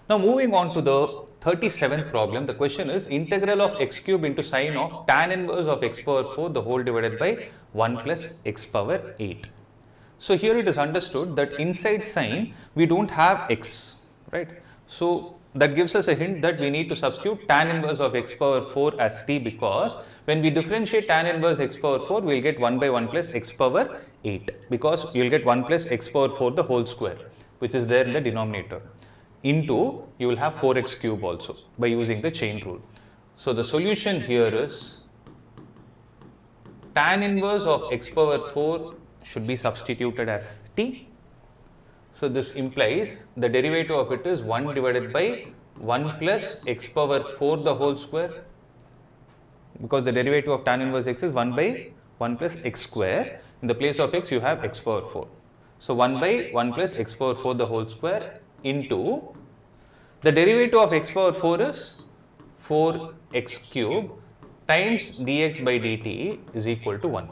Now moving on to the 37th problem, the question is integral of x cube into sine of tan inverse of x power 4 the whole divided by 1 plus x power 8. So here it is understood that inside sine we don't have x, right? So that gives us a hint that we need to substitute tan inverse of x power 4 as t, because when we differentiate tan inverse x power 4, we will get 1 by 1 plus x power 8, because you will get 1 plus x power 4 the whole square, which is there in the denominator, into you will have 4x cube also by using the chain rule. So the solution here is tan inverse of x power 4 should be substituted as t. So this implies the derivative of it is 1 divided by 1 plus x power 4 the whole square, because the derivative of tan inverse x is 1 by 1 plus x square. In the place of x you have x power 4. So 1 by 1 plus x power 4 the whole square into the derivative of x power 4 is 4x cube times dx by dt is equal to 1.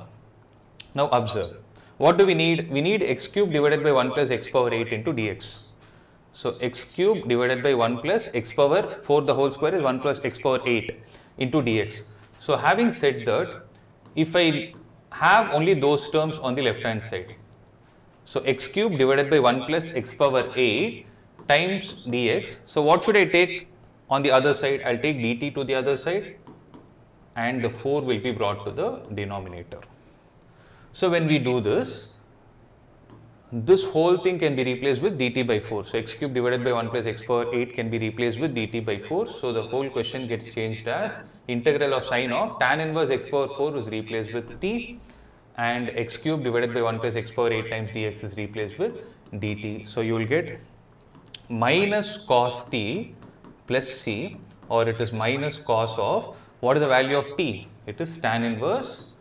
Now observe, what do we need? We need x cube divided by 1 plus x power 8 into dx. So x cube divided by 1 plus x power 4 the whole square is 1 plus x power 8 into dx. So having said that, if I have only those terms on the left hand side, so x cube divided by 1 plus x power 8 times dx. So what should I take on the other side? I'll take dt to the other side, and the 4 will be brought to the denominator. So when we do this, this whole thing can be replaced with dt by 4. So x cube divided by 1 plus x power 8 can be replaced with dt by 4. So the whole question gets changed as integral of sine of tan inverse x power 4 is replaced with t, and x cube divided by 1 plus x power 8 times dx is replaced with dt. So you will get minus cos t plus c, or it is minus cos of, what is the value of t? It is tan inverse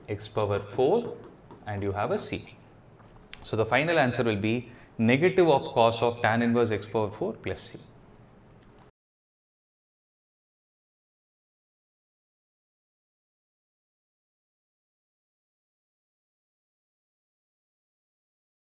x power 4, and you have a c. So the final answer will be negative of cos of tan inverse x power 4 plus c.